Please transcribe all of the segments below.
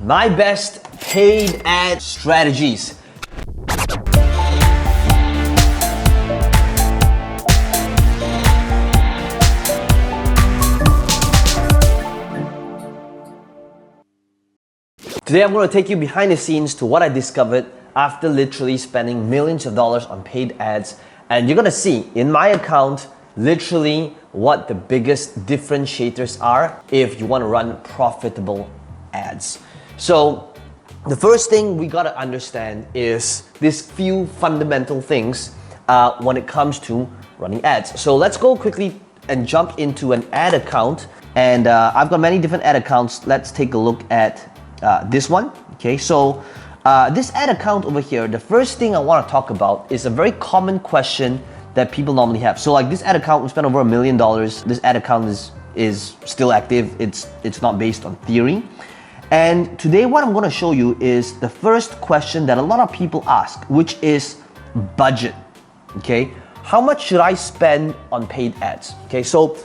my best paid ad strategies. Today I'm going to take you behind the scenes to what I discovered after literally spending millions of dollars on paid ads, and you're going to see in my account literally what the biggest differentiators are if you want to run profitable ads. So the first thing we got to understand is these few fundamental things when it comes to running ads. So let's go quickly and jump into an ad account, and I've got many different ad accounts. Let's take a look at this one. Okay, so this ad account over here, the first thing I want to talk about is a very common question that people normally have. So like this ad account, we spent over $1 million. This ad account is still active. It's not based on theory. And today what I'm going to show you is the first question that a lot of people ask, which is budget. Okay, how much should I spend on paid ads? Okay, so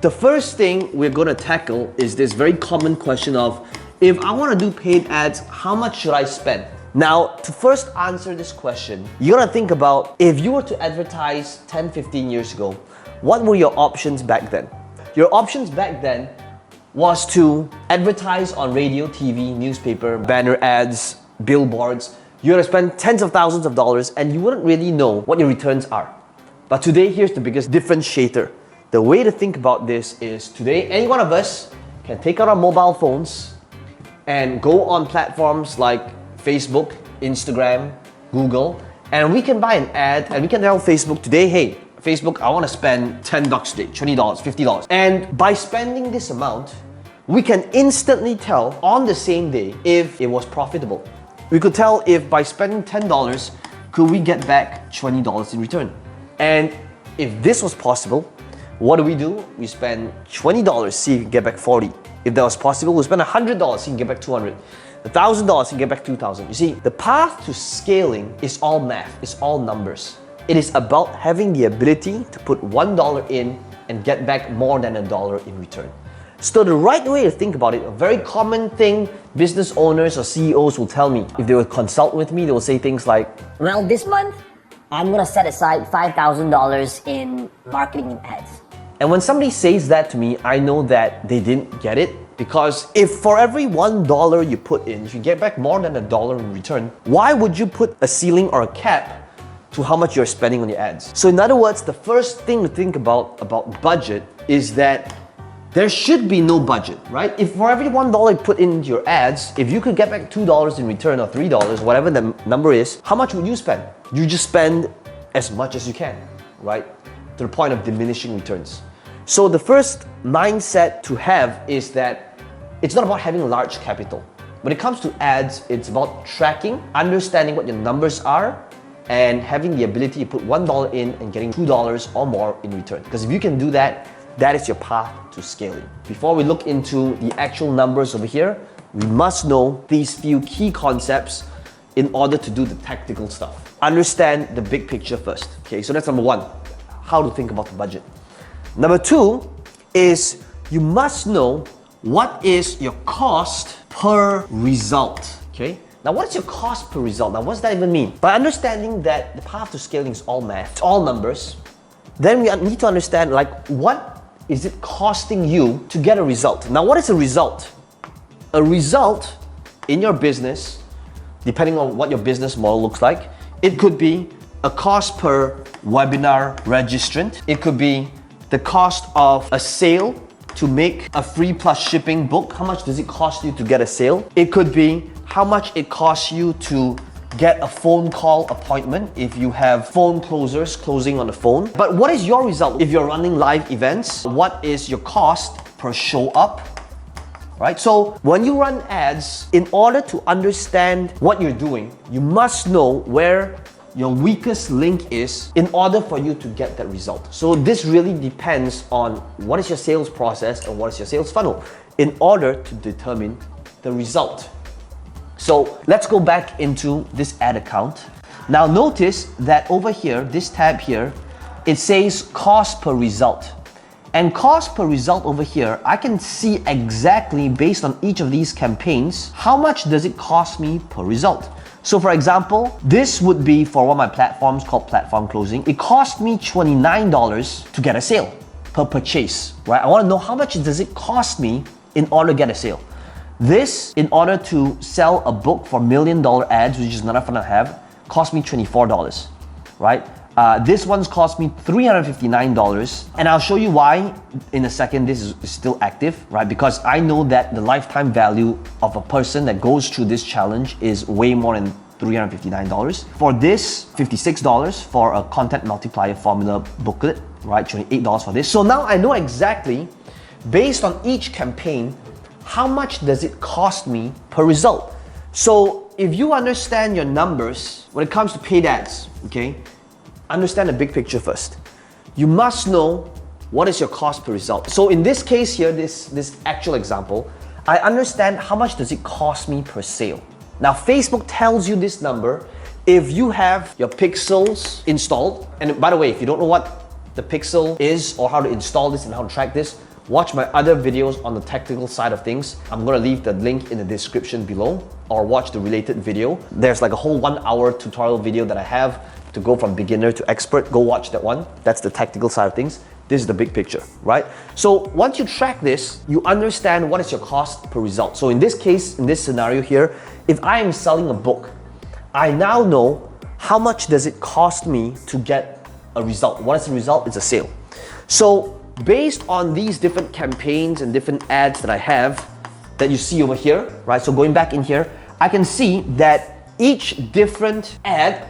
the first thing we're going to tackle is this very common question of, if I want to do paid ads, how much should I spend? Now, to first answer this question, you gotta think about, if you were to advertise 10, 15 years ago, what were your options back then? Your options back then was to advertise on radio, TV, newspaper, banner ads, billboards. You're gonna spend tens of thousands of dollars and you wouldn't really know what your returns are. But today, here's the biggest differentiator. The way to think about this is, today, any one of us can take out our mobile phones and go on platforms like Facebook, Instagram, Google, and we can buy an ad and we can tell Facebook today, hey, Facebook, I want to spend $10 today, $20, $50. And by spending this amount, we can instantly tell on the same day if it was profitable. We could tell if by spending $10, could we get back $20 in return? And if this was possible, what do? We spend $20, see if you can get back 40. If that was possible, we'll spend $100, so you can get back 200. $1,000, you can get back 2,000. You see, the path to scaling is all math, it's all numbers. It is about having the ability to put $1 in and get back more than $1 in return. So the right way to think about it, a very common thing business owners or CEOs will tell me, if they will consult with me, they will say things like, well, this month, I'm gonna set aside $5,000 in marketing and ads. And when somebody says that to me, I know that they didn't get it, because if for every $1 you put in, if you get back more than $1 in return, why would you put a ceiling or a cap to how much you're spending on your ads? So in other words, the first thing to think about budget is that there should be no budget, right? If for every $1 you put into your ads, if you could get back $2 in return or $3, whatever the number is, how much would you spend? You just spend as much as you can, right? To the point of diminishing returns. So the first mindset to have is that it's not about having large capital. When it comes to ads, it's about tracking, understanding what your numbers are, and having the ability to put $1 in and getting $2 or more in return. Because if you can do that, that is your path to scaling. Before we look into the actual numbers over here, we must know these few key concepts in order to do the tactical stuff. Understand the big picture first. Okay, so that's number one, how to think about the budget. Number two is you must know what is your cost per result. Okay? Now, what is your cost per result? Now, what does that even mean? By understanding that the path to scaling is all math, it's all numbers, then we need to understand, like, what is it costing you to get a result? Now, what is a result? A result in your business, depending on what your business model looks like, it could be a cost per webinar registrant. It could be the cost of a sale to make a free plus shipping book. How much does it cost you to get a sale? It could be how much it costs you to get a phone call appointment if you have phone closers closing on the phone. But what is your result? If you're running live events, what is your cost per show up? Right? So when you run ads, in order to understand what you're doing, you must know where your weakest link is in order for you to get that result. So this really depends on what is your sales process and what is your sales funnel in order to determine the result. So let's go back into this ad account. Now notice that over here, this tab here, it says cost per result. And cost per result over here, I can see exactly based on each of these campaigns, how much does it cost me per result. So for example, this would be for one of my platforms called Platform Closing. It cost me $29 to get a sale per purchase, right? I want to know how much does it cost me in order to get a sale. This, in order to sell a book for $1 million ads, which is another fun I have, cost me $24, right? This one's cost me $359, and I'll show you why in a second this is still active, right? Because I know that the lifetime value of a person that goes through this challenge is way more than $359. For this, $56 for a content multiplier formula booklet, right? $28 for this. So now I know exactly, based on each campaign, how much does it cost me per result. So if you understand your numbers when it comes to paid ads, okay, understand the big picture first. You must know what is your cost per result. So in this case here, this actual example, I understand how much does it cost me per sale. Now Facebook tells you this number if you have your pixels installed. And by the way, if you don't know what the pixel is or how to install this and how to track this, watch my other videos on the technical side of things. I'm gonna leave the link in the description below, or watch the related video. There's like a whole 1 hour tutorial video that I have to go from beginner to expert. Go watch that one. That's the technical side of things. This is the big picture, right? So once you track this, you understand what is your cost per result. So in this case, in this scenario here, if I am selling a book, I now know how much does it cost me to get a result. What is the result? It's a sale. So based on these different campaigns and different ads that I have that you see over here, right? So going back in here, I can see that each different ad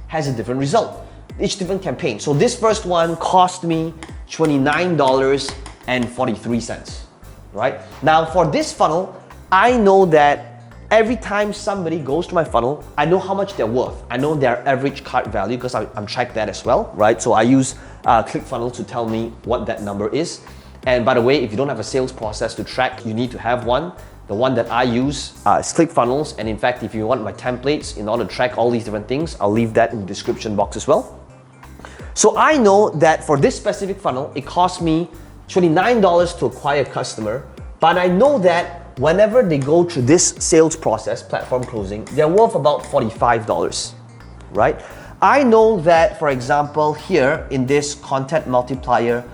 has a different result, each different campaign. So this first one cost me $29.43, right? Now for this funnel, I know that every time somebody goes to my funnel, I know how much they're worth. I know their average cart value because I'm tracked that as well, right? So I use ClickFunnels to tell me what that number is. And by the way, if you don't have a sales process to track, you need to have one. The one that I use is ClickFunnels. And in fact, if you want my templates in order to track all these different things, I'll leave that in the description box as well. So I know that for this specific funnel, it costs me $29 to acquire a customer, but I know that whenever they go through this sales process, platform closing, they're worth about $45, right? I know that, for example, here in this content multiplier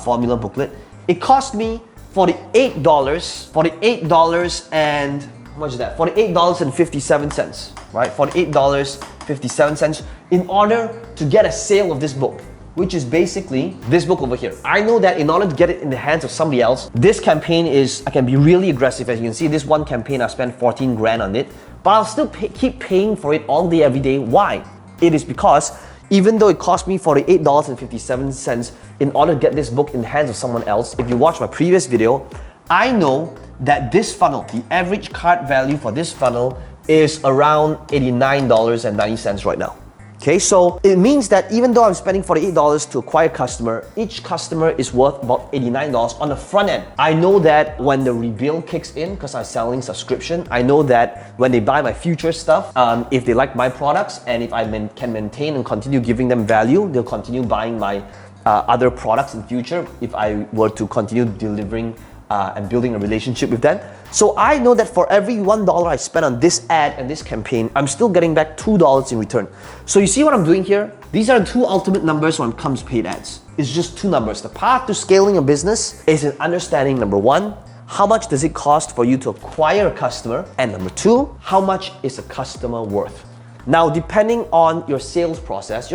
formula booklet, it cost me $48 and how much is that? $48.57, right? $48.57 in order to get a sale of this book, which is basically this book over here. I know that in order to get it in the hands of somebody else, this campaign I can be really aggressive. As you can see, this one campaign, I spent 14 grand on it, but I'll still keep paying for it all day, every day. Why? It is because even though it cost me $48.57 in order to get this book in the hands of someone else, if you watch my previous video, I know that this funnel, the average cart value for this funnel is around $89.90 right now. Okay, so it means that even though I'm spending $48 to acquire a customer, each customer is worth about $89 on the front end. I know that when the rebill kicks in, because I'm selling subscription, I know that when they buy my future stuff, if they like my products and if I can maintain and continue giving them value, they'll continue buying my other products in future if I were to continue delivering and building a relationship with them. So I know that for every $1 I spend on this ad and this campaign, I'm still getting back $2 in return. So you see what I'm doing here? These are the two ultimate numbers when it comes to paid ads. It's just two numbers. The path to scaling a business is in understanding, number one, how much does it cost for you to acquire a customer? And number two, how much is a customer worth? Now, depending on your sales process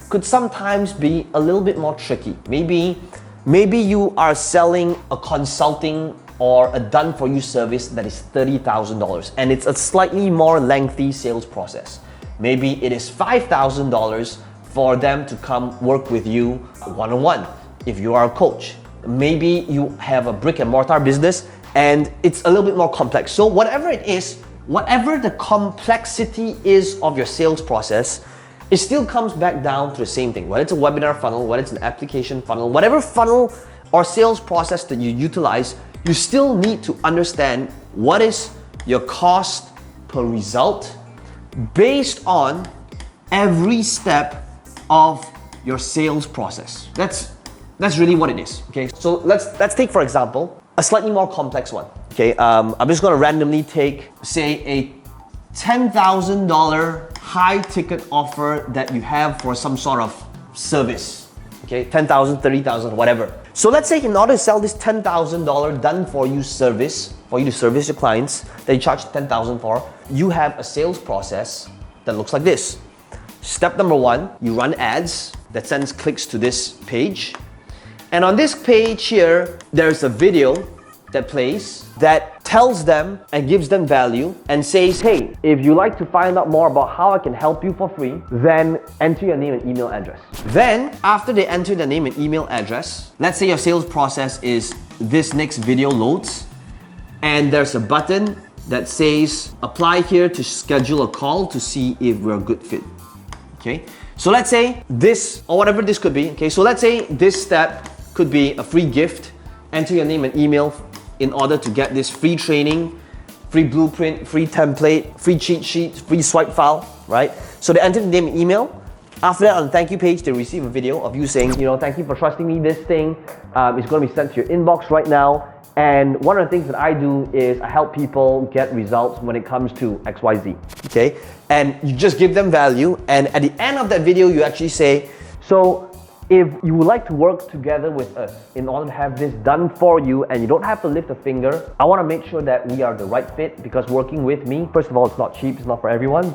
could sometimes be a little bit more tricky. Maybe you are selling a consulting or a done-for-you service that is $30,000 and it's a slightly more lengthy sales process. Maybe it is $5,000 for them to come work with you one-on-one if you are a coach. Maybe you have a brick and mortar business and it's a little bit more complex. So whatever it is, whatever the complexity is of your sales process, it still comes back down to the same thing. Whether it's a webinar funnel, whether it's an application funnel, whatever funnel or sales process that you utilize, you still need to understand what is your cost per result based on every step of your sales process. That's That's really what it is. Okay, so let's take, for example, a slightly more complex one. Okay, I'm just gonna randomly take, say, a $10,000 high ticket offer that you have for some sort of service. Okay, 10,000, 30,000, whatever. So let's say in order to sell this $10,000 done for you service, for you to service your clients that you charge 10,000 for, you have a sales process that looks like this. Step number one, you run ads that sends clicks to this page. And on this page here, there's a video that plays that tells them and gives them value and says, hey, if you like to find out more about how I can help you for free, then enter your name and email address. Then, after they enter their name and email address, let's say your sales process is this next video loads, and there's a button that says, apply here to schedule a call to see if we're a good fit. Okay, so let's say this, or whatever this could be, okay, so let's say this step could be a free gift, enter your name and email in order to get this free training, free blueprint, free template, free cheat sheet, free swipe file, right? So they enter the name and email. After that, on the thank you page, they receive a video of you saying, you know, thank you for trusting me, this thing is going to be sent to your inbox right now. And one of the things that I do is I help people get results when it comes to XYZ, okay? And you just give them value, and at the end of that video, you actually say, so if you would like to work together with us in order to have this done for you and you don't have to lift a finger, I want to make sure that we are the right fit, because working with me, first of all, it's not cheap, it's not for everyone.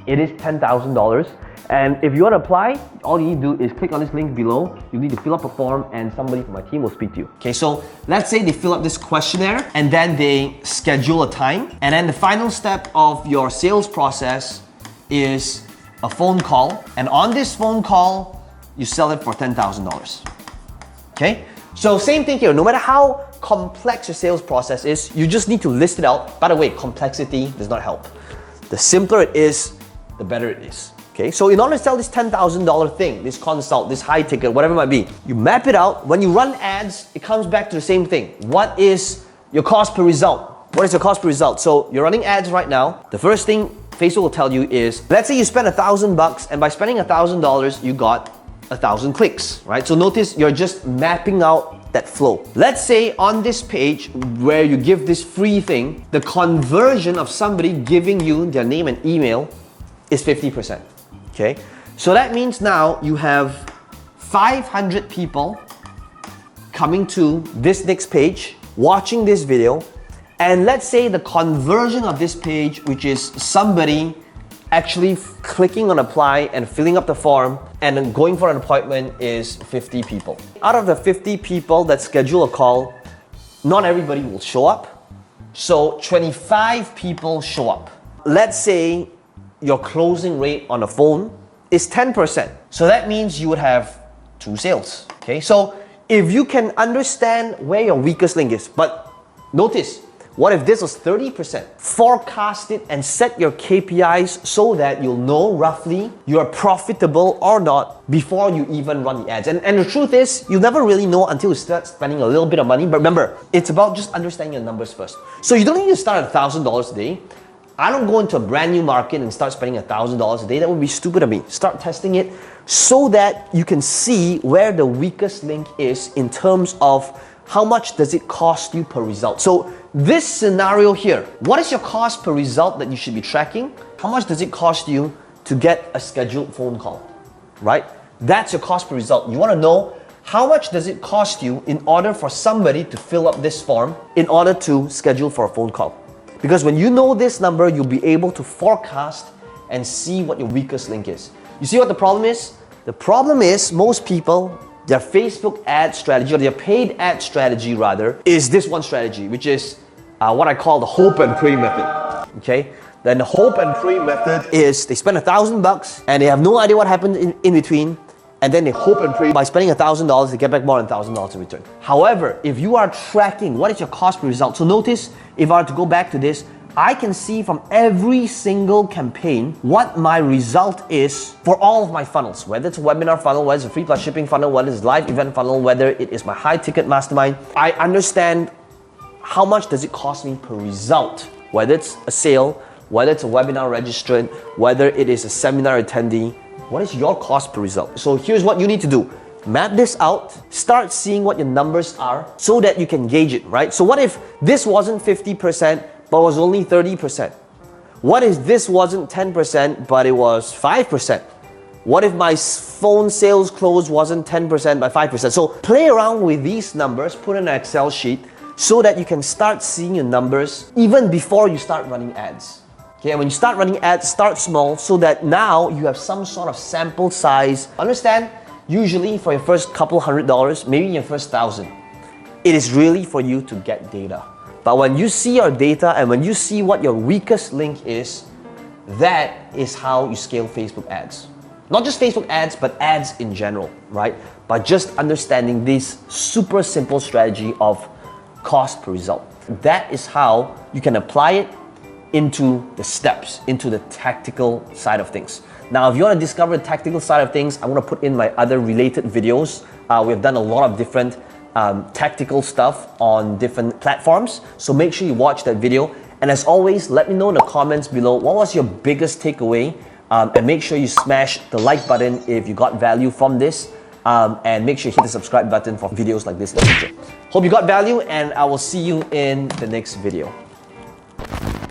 It is $10,000. And if you want to apply, all you need to do is click on this link below. You need to fill up a form and somebody from my team will speak to you. Okay, so let's say they fill up this questionnaire and then they schedule a time. And then the final step of your sales process is a phone call. And on this phone call, you sell it for $10,000. Okay? So same thing here. No matter how complex your sales process is, you just need to list it out. By the way, complexity does not help. The simpler it is, the better it is. Okay, so in order to sell this $10,000 thing, this consult, this high ticket, whatever it might be, you map it out. When you run ads, it comes back to the same thing. What is your cost per result? What is your cost per result? So you're running ads right now. The first thing Facebook will tell you is, let's say you spend $1,000, and by spending $1,000, you got 1,000 clicks, right? So notice you're just mapping out that flow. Let's say on this page where you give this free thing, the conversion of somebody giving you their name and email is 50%. Okay, so that means now you have 500 people coming to this next page, watching this video, and let's say the conversion of this page, which is somebody actually clicking on apply and filling up the form and then going for an appointment, is 50 people. Out of the 50 people that schedule a call, not everybody will show up, so 25 people show up. Let's say your closing rate on the phone is 10%. So that means you would have 2 sales. Okay, so if you can understand where your weakest link is, but notice, what if this was 30%? Forecast it and set your KPIs so that you'll know roughly you're profitable or not before you even run the ads. And the truth is, you never really know until you start spending a little bit of money. But remember, it's about just understanding your numbers first. So you don't need to start at $1,000 a day. I don't go into a brand new market and start spending $1,000 a day. That would be stupid of me. Start testing it so that you can see where the weakest link is in terms of how much does it cost you per result. So this scenario here, what is your cost per result that you should be tracking? How much does it cost you to get a scheduled phone call, right? That's your cost per result. You want to know how much does it cost you in order for somebody to fill up this form in order to schedule for a phone call. Because when you know this number, you'll be able to forecast and see what your weakest link is. You see what the problem is? The problem is most people, their Facebook ad strategy, or their paid ad strategy rather, is this one strategy, which is what I call the hope and pray method. Okay? Then the hope and pray method is they spend $1,000 and they have no idea what happened in between, and then they hope and pray by spending $1,000 they get back more than $1,000 in return. However, if you are tracking what is your cost per result, so notice, if I were to go back to this, I can see from every single campaign what my result is for all of my funnels, whether it's a webinar funnel, whether it's a free plus shipping funnel, whether it's a live event funnel, whether it is my high ticket mastermind. I understand how much does it cost me per result, whether it's a sale, whether it's a webinar registrant, whether it is a seminar attendee. What is your cost per result? So here's what you need to do. map this out, start seeing what your numbers are so that you can gauge it, right? So what if this wasn't 50% but was only 30%? What if this wasn't 10% but it was 5%? What if my phone sales close wasn't 10% by 5%? So play around with these numbers, put in an Excel sheet so that you can start seeing your numbers even before you start running ads. Okay, and when you start running ads, start small so that now you have some sort of sample size. Understand, usually for your first couple $100, maybe your first 1,000, it is really for you to get data. But when you see your data and when you see what your weakest link is, that is how you scale Facebook ads. Not just Facebook ads, but ads in general, right? By just understanding this super simple strategy of cost per result. That is how you can apply it into the steps, into the tactical side of things. Now, if you want to discover the tactical side of things, I'm going to put in my other related videos. We've done a lot of different tactical stuff on different platforms. So make sure you watch that video. And as always, let me know in the comments below, what was your biggest takeaway? And make sure you smash the like button if you got value from this. And make sure you hit the subscribe button for videos like this in the future. Hope you got value, and I will see you in the next video.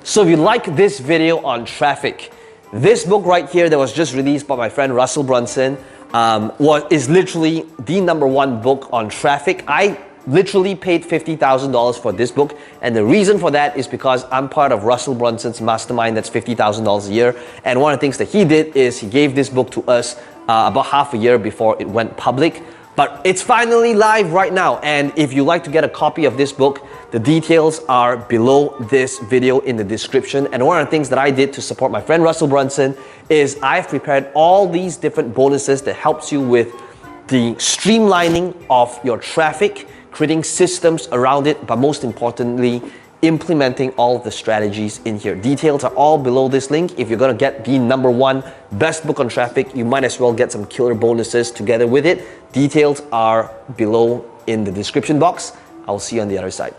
So if you like this video on traffic, this book right here that was just released by my friend Russell Brunson is literally the #1 book on traffic. I literally paid $50,000 for this book, and the reason for that is because I'm part of Russell Brunson's mastermind. That's $50,000 a year, and one of the things that he did is he gave this book to us about half a year before it went public. But it's finally live right now, and if you'd like to get a copy of this book, the details are below this video in the description. And one of the things that I did to support my friend Russell Brunson is I've prepared all these different bonuses that helps you with the streamlining of your traffic, creating systems around it, but most importantly, implementing all of the strategies in here. Details are all below this link. If you're gonna get the #1 best book on traffic, you might as well get some killer bonuses together with it. Details are below in the description box. I'll see you on the other side.